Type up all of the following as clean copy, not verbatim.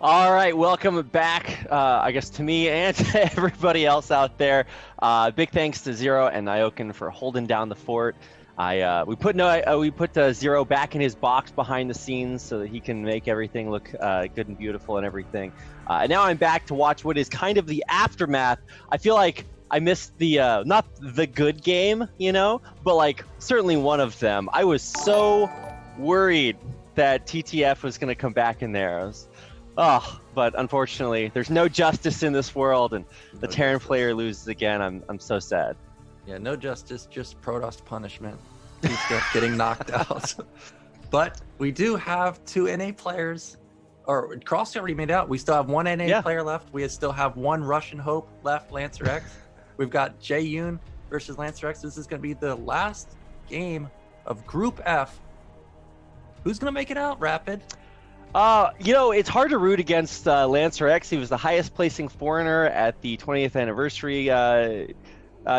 All right, welcome back, I guess, to me and to everybody else out there. Big thanks to Zero and Nyokin for holding down the fort. We put Zero back in his box behind the scenes so that he can make everything look good and beautiful and everything. And now I'm back to watch what is kind of the aftermath. I feel like I missed the not the good game, but like certainly one of them. I was so worried that TTF was going to come back in there. But unfortunately, there's no justice in this world, and the Terran player loses again. I'm so sad. Yeah, no justice, just Protoss punishment. He's getting knocked out. But we do have two NA players, or Cross already made out. We still have one NA player left. We still have one Russian hope left, lancerx. We've got Jaeyun versus lancerx. This is going to be the last game of Group F. Who's going to make it out, Rapid? It's hard to root against lancerx. He was the highest placing foreigner at the 20th anniversary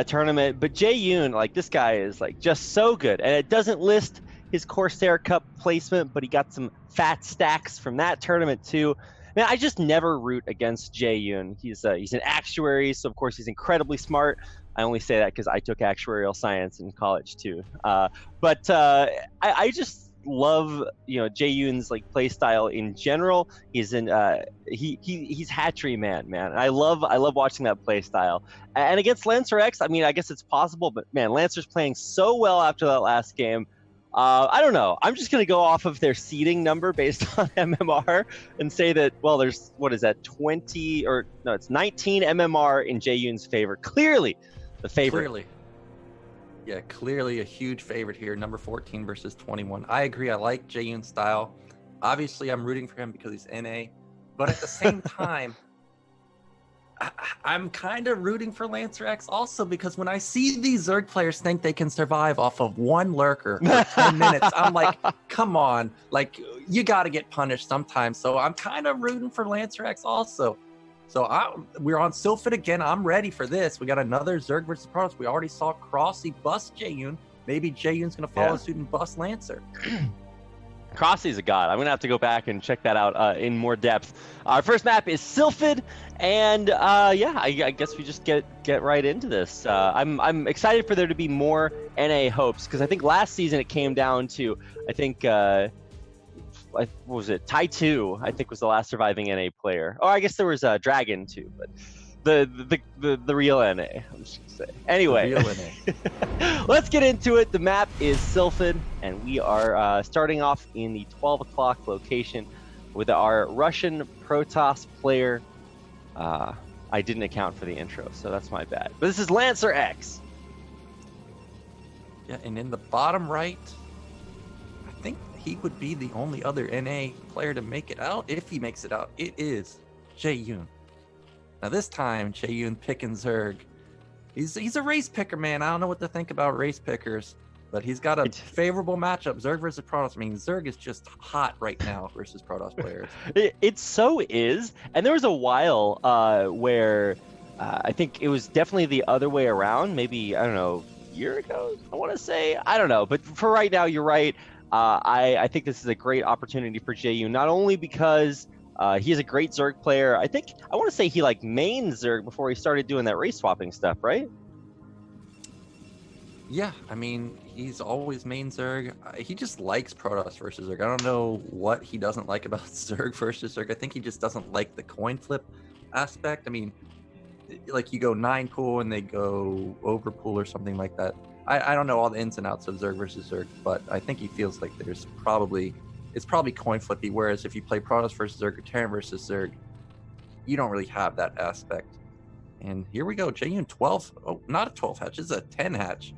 tournament. But Jaeyun, like, this guy is like just so good. And it doesn't list his Corsair Cup placement, but he got some fat stacks from that tournament too. Man, I just never root against Jaeyun. He's an actuary, so of course he's incredibly smart. I only say that because I took actuarial science in college too. But I just love Jaeyun's like play style in general. He's he's hatchery man. I love watching that play style. And against lancerx, I mean, I guess it's possible, but man, Lancer's playing so well after that last game. I don't know. I'm just gonna go off of their seeding number based on MMR and say that, well, there's, what is that, 20 or no, it's 19 MMR in Jaeyun's favor. Clearly the favorite. Clearly a huge favorite here, number 14 versus 21. I agree. I like Jaeyun's style. Obviously, I'm rooting for him because he's NA. But at the same time, I'm kind of rooting for lancerx also, because when I see these Zerg players think they can survive off of one lurker for 10 minutes, I'm like, come on. Like, you got to get punished sometimes. So I'm kind of rooting for lancerx also. So we're on Sylphid again. I'm ready for this. We got another Zerg versus Protoss. We already saw Crossy bust Jaeyun. Maybe Jaeyun's going to follow suit and bust Lancer. Crossy's a god. I'm going to have to go back and check that out in more depth. Our first map is Sylphid, and I guess we just get right into this. I'm excited for there to be more NA hopes, because I think last season it came down to, I think, what was it? Tai 2, I think, was the last surviving NA player. Oh, I guess there was Dragon too, but the real NA, I'm just gonna say. Anyway, the real NA. Let's get into it. The map is Sylphid, and we are starting off in the 12 o'clock location with our Russian Protoss player. I didn't account for the intro, so that's my bad. But this is lancerx. Yeah, and in the bottom right, I think he would be the only other NA player to make it out. If he makes it out, it is Jaeyun. Now this time, Jaeyun picking Zerg. He's a race picker, man. I don't know what to think about race pickers, but he's got a favorable matchup. Zerg versus Protoss. I mean, Zerg is just hot right now versus Protoss players. It so is. And there was a while where I think it was definitely the other way around. Maybe, I don't know, a year ago, I want to say. I don't know. But for right now, you're right. I think this is a great opportunity for Jaeyun, not only because he's a great Zerg player. I want to say he like mained Zerg before he started doing that race swapping stuff, right? Yeah, I mean, he's always main Zerg. He just likes Protoss versus Zerg. I don't know what he doesn't like about Zerg versus Zerg. I think he just doesn't like the coin flip aspect. I mean, like you go 9 pool and they go over pool or something like that. I don't know all the ins and outs of Zerg versus Zerg, but I think he feels like it's probably coin flippy, whereas if you play Protoss versus Zerg or Terran versus Zerg, you don't really have that aspect. And here we go, Jaeyun 12. Oh, not a 12 hatch, it's a 10 hatch.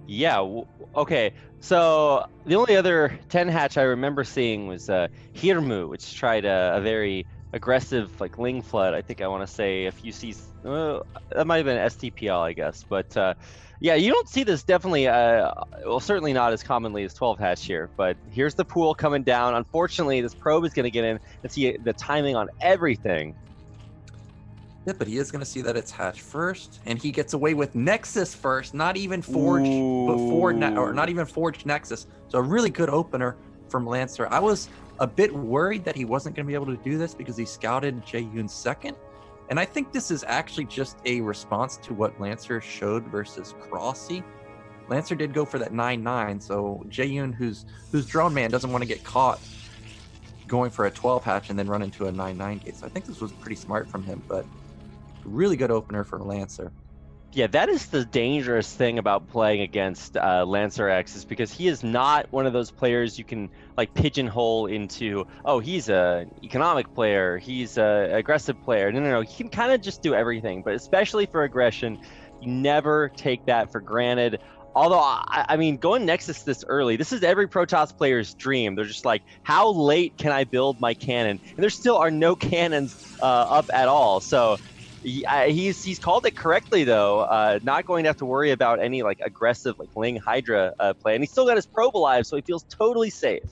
Yeah, okay. So the only other 10 hatch I remember seeing was Hirmu, which tried a very aggressive like Ling Flood. I think I want to say a few C's. That might have been STPL, I guess. But yeah, you don't see this definitely, well, certainly not as commonly as 12 hatch here. But here's the pool coming down. Unfortunately, this probe is going to get in and see the timing on everything. Yeah, but he is going to see that it's hatch first, and he gets away with Nexus first, not even Forge before, or not even Forged Nexus. So a really good opener from Lancer. I was a bit worried that he wasn't going to be able to do this because he scouted Jaeyun second. And I think this is actually just a response to what Lancer showed versus Crossy. Lancer did go for that 9-9, so Jaeyun, who's drone man, doesn't want to get caught going for a 12 hatch and then run into a 9-9 gate. So I think this was pretty smart from him, but really good opener for Lancer. Yeah, that is the dangerous thing about playing against lancerx, is because he is not one of those players you can like pigeonhole into, oh, he's a economic player, he's a aggressive player. No. He can kind of just do everything, but especially for aggression, you never take that for granted. Although, I mean, going Nexus this early, this is every Protoss player's dream. They're just like, how late can I build my cannon? And there still are no cannons up at all. So he's called it correctly, though. Not going to have to worry about any like aggressive like Ling Hydra play. And he's still got his probe alive, so he feels totally safe.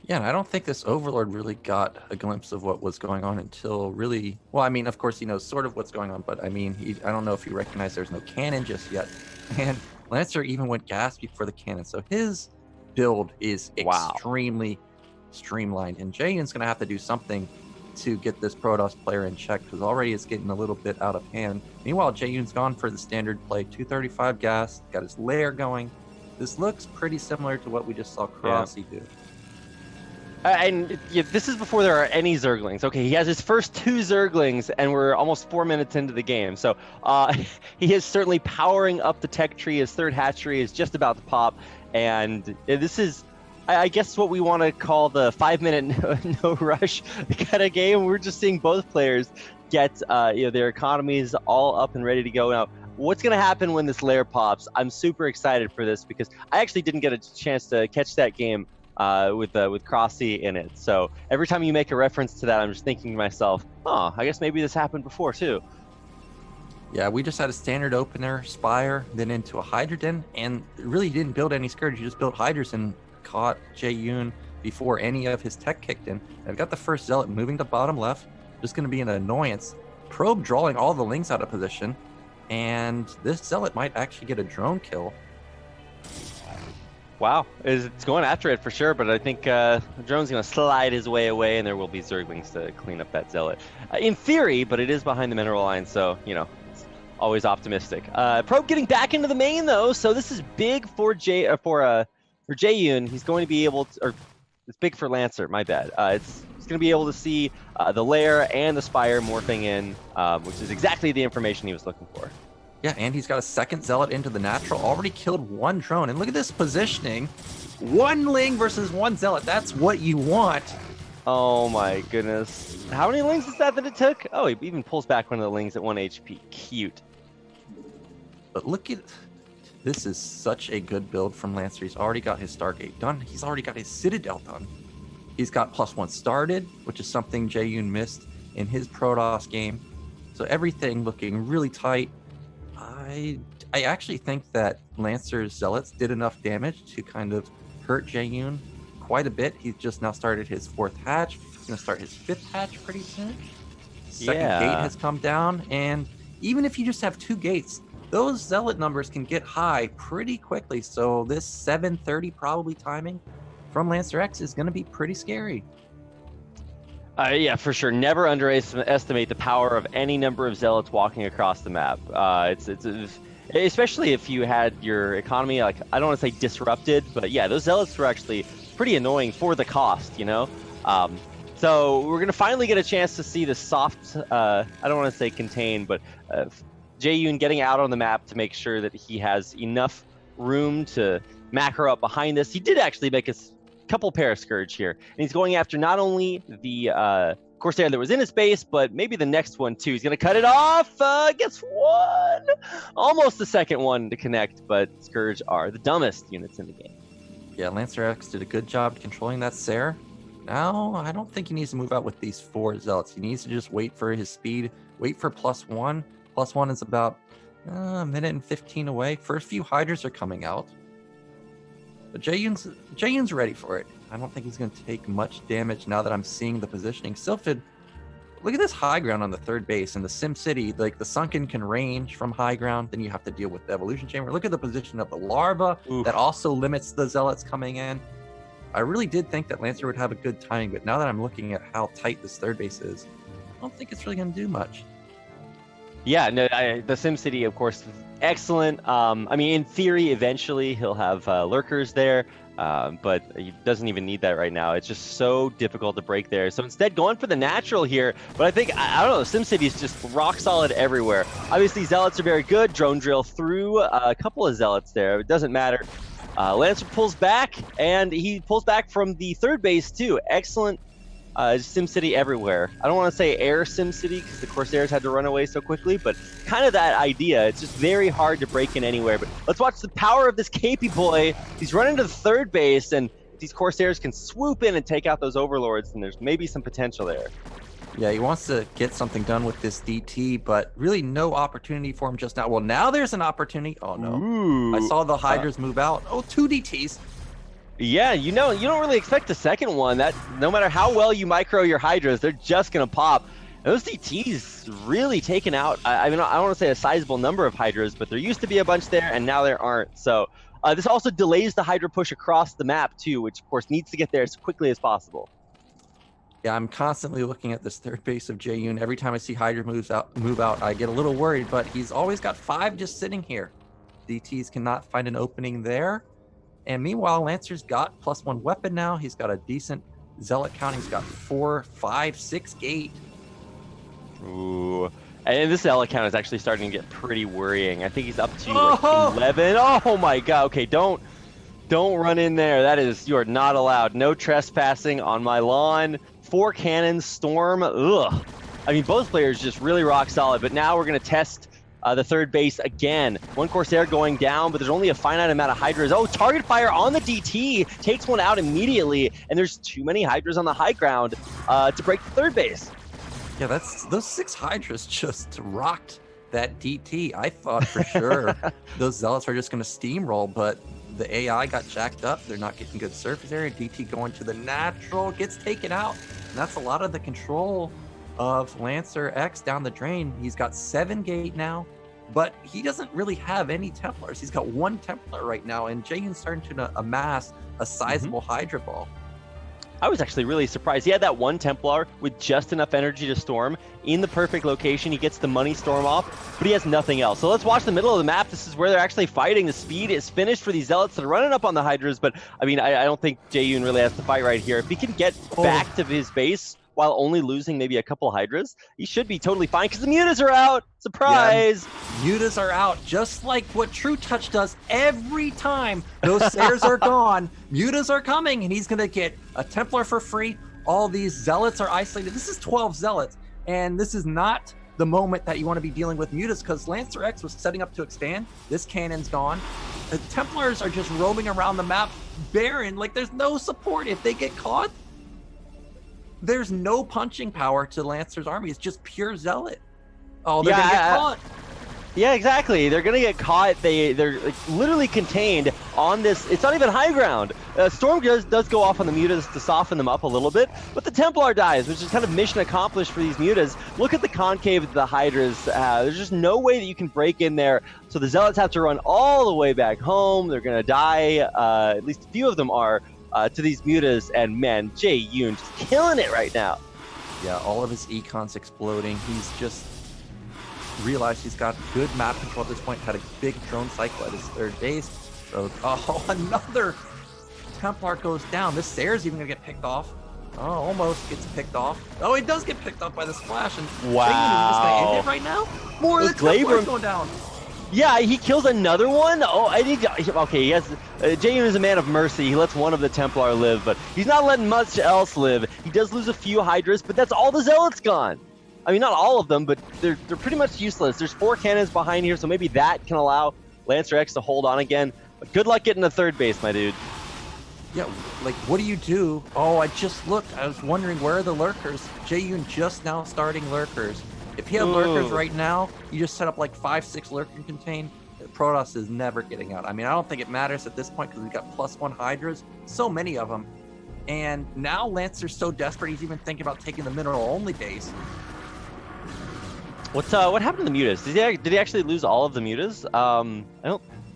Yeah, and I don't think this Overlord really got a glimpse of what was going on until really... Well, I mean, of course, he knows sort of what's going on, but I mean, I don't know if he recognized there's no cannon just yet. And Lancer even went gas before the cannon, so his build is extremely streamlined. And Jaeyun's going to have to do something to get this Protoss player in check, because already it's getting a little bit out of hand. Meanwhile, Jaeyun's gone for the standard play, 235 gas, got his lair going. This looks pretty similar to what we just saw Crossy do. And this is before there are any Zerglings. Okay, he has his first 2 Zerglings, and we're almost 4 minutes into the game. So he is certainly powering up the tech tree. His 3rd hatchery is just about to pop. And this is, I guess, what we want to call the 5-minute no rush kind of game. We're just seeing both players get their economies all up and ready to go. Now, what's going to happen when this lair pops? I'm super excited for this, because I actually didn't get a chance to catch that game with Crossy in it. So every time you make a reference to that, I'm just thinking to myself, oh, I guess maybe this happened before too. Yeah, we just had a standard opener, Spire, then into a Hydrogen, and really didn't build any Scourge. You just built Hydras and caught Jaeyun before any of his tech kicked in. I've got the first Zealot moving to bottom left, just going to be an annoyance. Probe drawing all the Lings out of position, and this Zealot might actually get a drone kill. Wow, it's going after it for sure, but I think the drone's going to slide his way away, and there will be Zerglings to clean up that Zealot. In theory, but it is behind the mineral line, so, it's always optimistic. Probe getting back into the main, though, so this is big for Jaeyun. He's going to be able to, or it's big for Lancer, my bad. He's going to be able to see the lair and the Spire morphing in, which is exactly the information he was looking for. Yeah, and he's got a second Zealot into the natural, already killed 1 drone. And look at this positioning. 1 Ling versus 1 Zealot. That's what you want. Oh my goodness. How many Lings is that it took? Oh, he even pulls back one of the Lings at 1 HP. Cute. But look at... This is such a good build from Lancer. He's already got his Stargate done. He's already got his Citadel done. He's got +1 started, which is something Jaeyun missed in his Protoss game. So everything looking really tight. I actually think that Lancer's Zealots did enough damage to kind of hurt Jaeyun quite a bit. He's just now started his 4th hatch. He's going to start his 5th hatch pretty soon. Second gate has come down, and even if you just have 2 gates, those Zealot numbers can get high pretty quickly. So this 7:30 probably timing from lancerx is going to be pretty scary. Yeah, for sure. Never underestimate the power of any number of Zealots walking across the map. Especially if you had your economy, like, I don't want to say disrupted, but yeah, those Zealots were actually pretty annoying for the cost, So we're going to finally get a chance to see the soft, I don't want to say contain, but Jaeyun getting out on the map to make sure that he has enough room to macro up behind this. He did actually make a couple pair of Scourge here, and he's going after not only the Corsair that was in his base, but maybe the next one too. He's going to cut it off, gets 1, almost the second one to connect, but Scourge are the dumbest units in the game. Yeah, lancerx did a good job controlling that Sair. Now, I don't think he needs to move out with these 4 Zealots. He needs to just wait for his speed, wait for +1. +1 is about a minute and 15 away. First few Hydras are coming out. But Jaeyun's ready for it. I don't think he's going to take much damage now that I'm seeing the positioning. Sylphid, look at this high ground on the 3rd base. In the Sim City, like, the Sunken can range from high ground. Then you have to deal with the Evolution Chamber. Look at the position of the Larva. Oof. That also limits the Zealots coming in. I really did think that Lancer would have a good timing, but now that I'm looking at how tight this third base is, I don't think it's really going to do much. Yeah, no, the SimCity, of course, is excellent. I mean, in theory, eventually he'll have lurkers there, but he doesn't even need that right now. It's just so difficult to break there. So instead, going for the natural here. But I think, I don't know, SimCity is just rock solid everywhere. Obviously, Zealots are very good. Drone drill through a couple of Zealots there. It doesn't matter. Lancer pulls back, and he pulls back from the third base, too. Excellent. SimCity everywhere. I don't want to say Air SimCity because the Corsairs had to run away so quickly, but kind of that idea. It's just very hard to break in anywhere. But let's watch the power of this KP boy. He's running to the third base, and these Corsairs can swoop in and take out those Overlords, and there's maybe some potential there. Yeah, he wants to get something done with this DT, but really no opportunity for him just now. Well, now there's an opportunity. Oh, no. Ooh. I saw the Hydras move out. Oh, 2 DTs. Yeah, you know, you don't really expect a second one. That no matter how well you micro your Hydras, they're just gonna pop. And those DTs really taken out. I mean, I don't want to say a sizable number of Hydras, but there used to be a bunch there, and now there aren't. So this also delays the Hydra push across the map too, which of course needs to get there as quickly as possible. Yeah, I'm constantly looking at this third base of Jaeyun. Every time I see Hydra move out, I get a little worried. But he's always got 5 just sitting here. DTs cannot find an opening there. And meanwhile, Lancer's got +1 weapon now. He's got a decent Zealot count. He's got 4, 5, 6 gate. Ooh. And this Zealot count is actually starting to get pretty worrying. I think he's up to like 11. Oh my god. Okay, don't run in there. That is, you are not allowed. No trespassing on my lawn. 4 cannons, Storm. Ugh. I mean, both players just really rock solid. But now we're going to test the third base again. 1 Corsair going down, but there's only a finite amount of Hydras. Oh, target fire on the DT. Takes one out immediately. And there's too many Hydras on the high ground to break the third base. Yeah, those 6 Hydras just rocked that DT. I thought for sure those Zealots are just going to steamroll, but the AI got jacked up. They're not getting good surface area. DT going to the natural, gets taken out. And that's a lot of the control of lancerx down the drain. He's got 7 gate now, but he doesn't really have any Templars. He's got 1 Templar right now, and Jaeyun's starting to amass a sizable Hydra ball. I was actually really surprised. He had that 1 Templar with just enough energy to storm in the perfect location. He gets the money storm off, but he has nothing else. So let's watch the middle of the map. This is where they're actually fighting. The speed is finished for these Zealots that are running up on the Hydras, but I mean, I don't think Jaeyun really has to fight right here. If he can get back to his base while only losing maybe a couple Hydras, he should be totally fine because the mutas are out. Surprise! Yeah, mutas are out, just like what True Touch does every time those Sairs are gone. Mutas are coming, and he's going to get a Templar for free. All these Zealots are isolated. This is 12 Zealots, and this is not the moment that you want to be dealing with mutas because lancerx was setting up to expand. This cannon's gone. The Templars are just roaming around the map barren. Like, there's no support. If they get caught, there's no punching power to Lancer's army. It's just pure Zealot. Oh, they're gonna get caught. Yeah, exactly. They're gonna get caught. They're like literally contained on this. It's not even high ground. Storm does go off on the mutas to soften them up a little bit, but the Templar dies, which is kind of mission accomplished for these mutas. Look at the concave of the Hydras. There's just no way that you can break in there. So the Zealots have to run all the way back home. They're gonna die. At least a few of them are. To these mutas, and man, Jaeyun just killing it right now. Yeah, all of his econs exploding. He's just realized he's got good map control at this point. Had a big drone cycle at his third base. So, oh, another Templar goes down. This Sair's even gonna get picked off. Oh, almost gets picked off. Oh, he does get picked off by the splash. And wow, Jaeyun is just gonna end it right now. More of the Templars going down. Yeah, he kills another one. Oh, okay, he has. Jaeyun is a man of mercy. He lets one of the Templar live, but he's not letting much else live. He does lose a few Hydras, but that's all the Zealots gone. I mean, not all of them, but they're pretty much useless. There's 4 cannons behind here, so maybe that can allow lancerx to hold on again. But good luck getting to third base, my dude. Yeah, like, what do you do? Oh, I just looked. I was wondering, where are the lurkers? Jaeyun just now starting lurkers. If he had lurkers right now, you just set up like 5, 6 lurker contain. Protoss is never getting out. I mean, I don't think it matters at this point because we've got +1 Hydras, so many of them. And now Lancer's so desperate, he's even thinking about taking the mineral-only base. What happened to the mutas? Did he actually lose all of the mutas?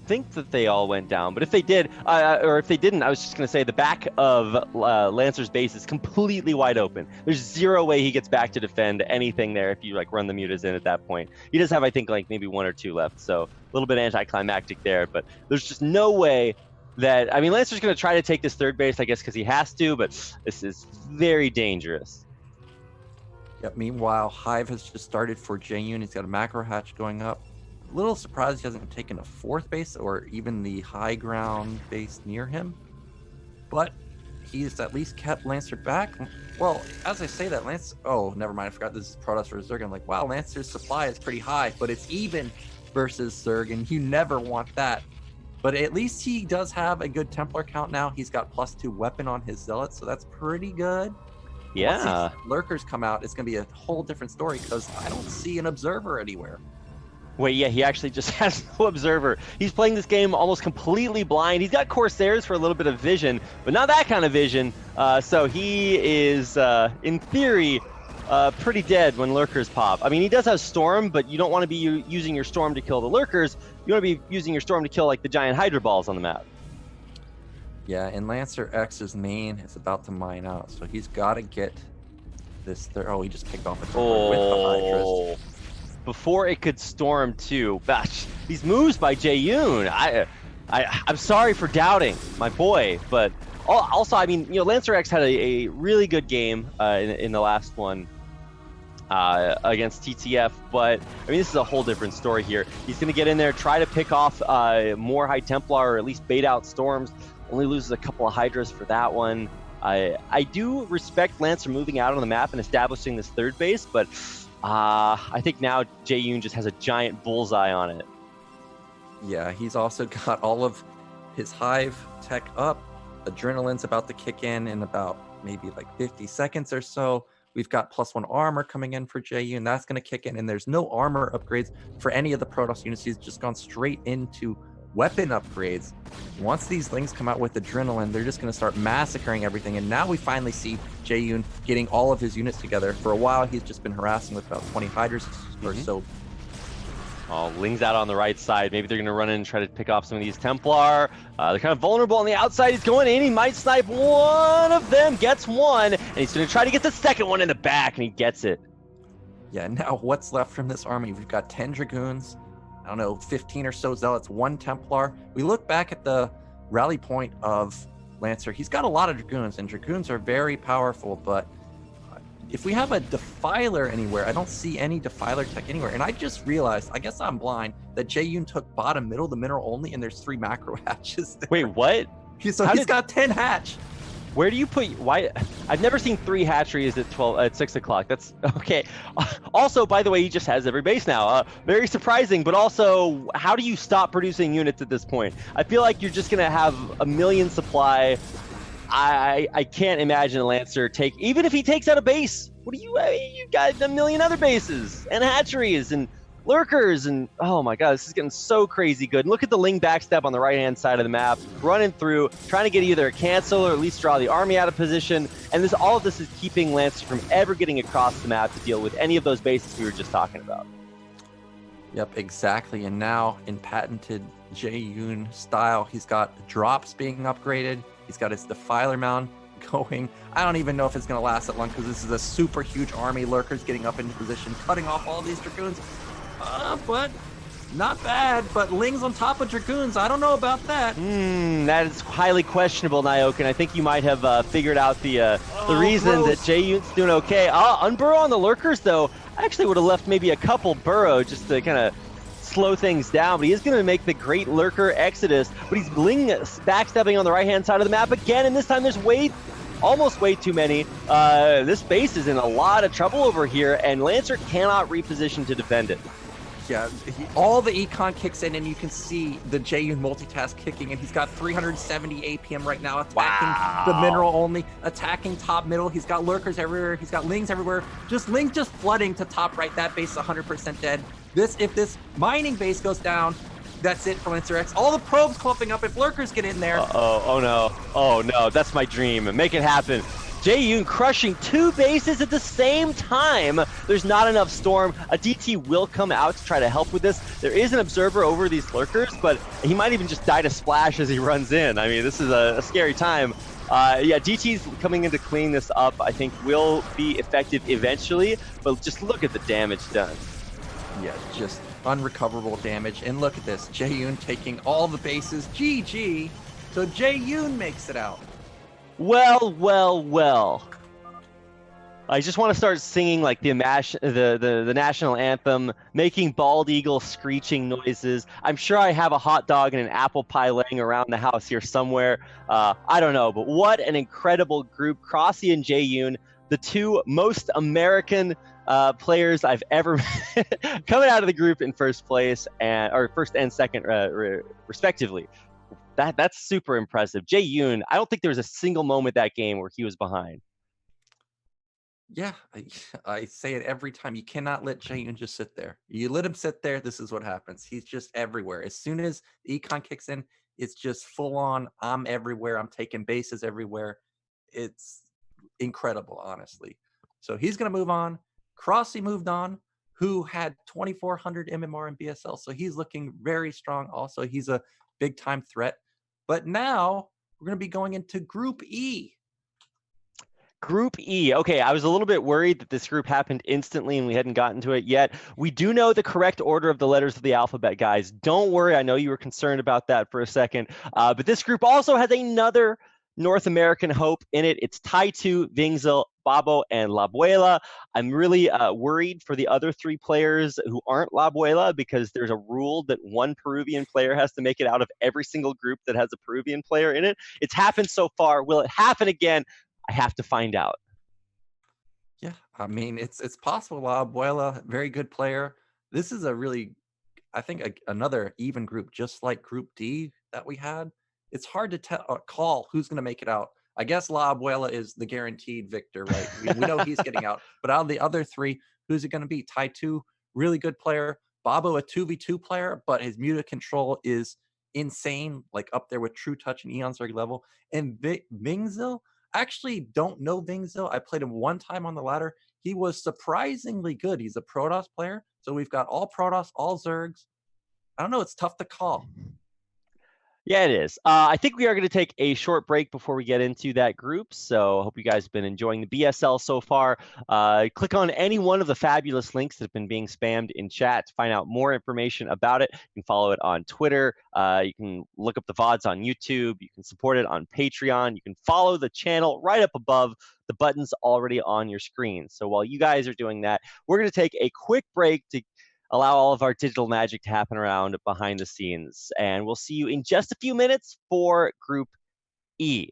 think that they all went down, but if they did, or if they didn't, I was just going to say the back of Lancer's base is completely wide open. There's zero way he gets back to defend anything there if you like run the mutas in at that point. He does have, I think, like maybe 1 or 2 left, so a little bit anticlimactic there, but there's just no way that, I mean, Lancer's going to try to take this third base, I guess, because he has to, but this is very dangerous. Yep, meanwhile, Hive has just started for Jaeyun. He's got a macro hatch going up. A little surprised he hasn't taken a 4th base or even the high ground base near him. But he's at least kept Lancer back. Well, as I say that, oh, never mind. I forgot this is Protoss versus Zerg. I'm like, wow, Lancer's supply is pretty high, but it's even versus Zerg, and you never want that. But at least he does have a good Templar count now. He's got +2 weapon on his Zealots, so that's pretty good. Yeah. Once these lurkers come out, it's going to be a whole different story because I don't see an observer anywhere. Wait, yeah, he actually just has no observer. He's playing this game almost completely blind. He's got Corsairs for a little bit of vision, but not that kind of vision. So he is, in theory, pretty dead when lurkers pop. I mean, he does have Storm, but you don't want to be using your Storm to kill the lurkers. You want to be using your Storm to kill, like, the giant Hydra balls on the map. Yeah, and lancerx's main is about to mine out, so he's got to get this. Oh, he just picked off a Templar with the Hydras. Before it could Storm too. Gosh, these moves by Jaeyun. I'm sorry for doubting my boy, but also, I mean, you know, lancerx had a really good game in the last one against TTF, but I mean, this is a whole different story here. He's going to get in there, try to pick off more High Templar, or at least bait out Storms. Only loses a couple of Hydras for that one. I do respect Lancer moving out on the map and establishing this third base, but I think now Jaeyun just has a giant bullseye on it. Yeah, he's also got all of his Hive tech up. Adrenaline's about to kick in about maybe like 50 seconds or so. We've got +1 armor coming in for Jaeyun. That's going to kick in, and there's no armor upgrades for any of the Protoss units. He's just gone straight into weapon upgrades. Once these Lings come out with Adrenaline, they're just going to start massacring everything, and now we finally see Jaeyun getting all of his units together. For a while, he's just been harassing with about 20 Hydras or so. Oh, Ling's out on the right side. Maybe they're going to run in and try to pick off some of these Templar. They're kind of vulnerable on the outside. He's going in. He might snipe one of them, gets one, and he's going to try to get the second one in the back, and he gets it. Yeah, now what's left from this army? We've got 10 Dragoons, I don't know, 15 or so Zealots, 1 Templar. We look back at the rally point of Lancer. He's got a lot of Dragoons, and Dragoons are very powerful, but if we have a Defiler anywhere, I don't see any Defiler tech anywhere. And I just realized, I guess I'm blind, that Jaeyun took bottom middle, the mineral only, and there's 3 macro hatches there. Wait, what? He's got 10 hatch. Where do you put, why? I've never seen 3 hatcheries at 6 o'clock. That's okay. Also, by the way, he just has every base now. Very surprising, but also, how do you stop producing units at this point? I feel like you're just gonna have a million supply. I can't imagine a Lancer even if he takes out a base. You got a million other bases and hatcheries and lurkers, and oh my god, this is getting so crazy good. And look at the Ling backstab on the right hand side of the map, running through, trying to get either a cancel or at least draw the army out of position. And all of this is keeping Lancer from ever getting across the map to deal with any of those bases we were just talking about. Yep, exactly. And now in patented Jaeyun style, he's got drops being upgraded. He's got his Defiler Mound going. I don't even know if it's going to last that long because this is a super huge army. Lurkers getting up into position, cutting off all these Dragoons. But not bad. But Ling's on top of Dragoons. I don't know about that. That is highly questionable, Nyoken. I think you might have figured out the reason that Jaeyun's doing okay. Unburrow on the Lurkers, though. I actually would have left maybe a couple burrow just to kind of slow things down, but he is going to make the great Lurker exodus. But he's Ling backstabbing on the right-hand side of the map again, and this time there's almost way too many. This base is in a lot of trouble over here, and Lancer cannot reposition to defend it. Yeah, all the econ kicks in, and you can see the Jaeyun multitask kicking, and he's got 370 APM right now, attacking the mineral only, attacking top middle. He's got lurkers everywhere. He's got Lings everywhere. Lings just flooding to top right. That base is 100% dead. If this mining base goes down, that's it for lancerx. All the probes clumping up if lurkers get in there. Oh no, that's my dream. Make it happen. Jaeyun crushing 2 bases at the same time. There's not enough storm. A DT will come out to try to help with this. There is an observer over these lurkers, but he might even just die to splash as he runs in. I mean, this is a scary time. Yeah, DT's coming in to clean this up, I think will be effective eventually, but just look at the damage done. Yeah, just unrecoverable damage. And look at this, Jaeyun taking all the bases. GG. So Jaeyun makes it out. Well, well, well. I just want to start singing like the national anthem, making bald eagle screeching noises. I'm sure I have a hot dog and an apple pie laying around the house here somewhere. I don't know, but what an incredible group. Crossy and Jaeyun, the 2 most American players I've ever met, coming out of the group in first place or first and second respectively. That's super impressive. Jaeyun, I don't think there was a single moment that game where he was behind. Yeah, I say it every time. You cannot let Jaeyun just sit there. You let him sit there, this is what happens. He's just everywhere. As soon as the econ kicks in, it's just full on. I'm everywhere. I'm taking bases everywhere. It's incredible, honestly. So he's going to move on. Crossy moved on, who had 2,400 MMR in BSL. So he's looking very strong also. He's a big time threat. But now we're going to be going into Group E. Group E. Okay, I was a little bit worried that this group happened instantly and we hadn't gotten to it yet. We do know the correct order of the letters of the alphabet, guys. Don't worry. I know you were concerned about that for a second. But this group also has another North American hope in it. It's Tai2, Vingzil, Babo, and La Abuela. I'm really worried for the other 3 players who aren't La Abuela because there's a rule that 1 Peruvian player has to make it out of every single group that has a Peruvian player in it. It's happened so far. Will it happen again? I have to find out. Yeah, I mean, it's possible. La Abuela, very good player. This is a really, I think, another even group, just like Group D that we had. It's hard to call who's going to make it out. I guess La Abuela is the guaranteed victor, right? We know he's getting out. But out of the other 3, who's it going to be? Tai2, really good player. Babo, a 2v2 player, but his muted control is insane, like up there with True Touch and Eon Zerg level. And Vingzil, actually don't know Vingzil. I played him 1 time on the ladder. He was surprisingly good. He's a Protoss player. So we've got all Protoss, all Zergs. I don't know. It's tough to call. Yeah, it is. I think we are going to take a short break before we get into that group. So I hope you guys have been enjoying the BSL so far. Click on any one of the fabulous links that have been being spammed in chat to find out more information about it. You can follow it on Twitter. You can look up the VODs on YouTube. You can support it on Patreon. You can follow the channel right up above. The button's already on your screen. So while you guys are doing that, we're going to take a quick break to allow all of our digital magic to happen around behind the scenes. And we'll see you in just a few minutes for Group E.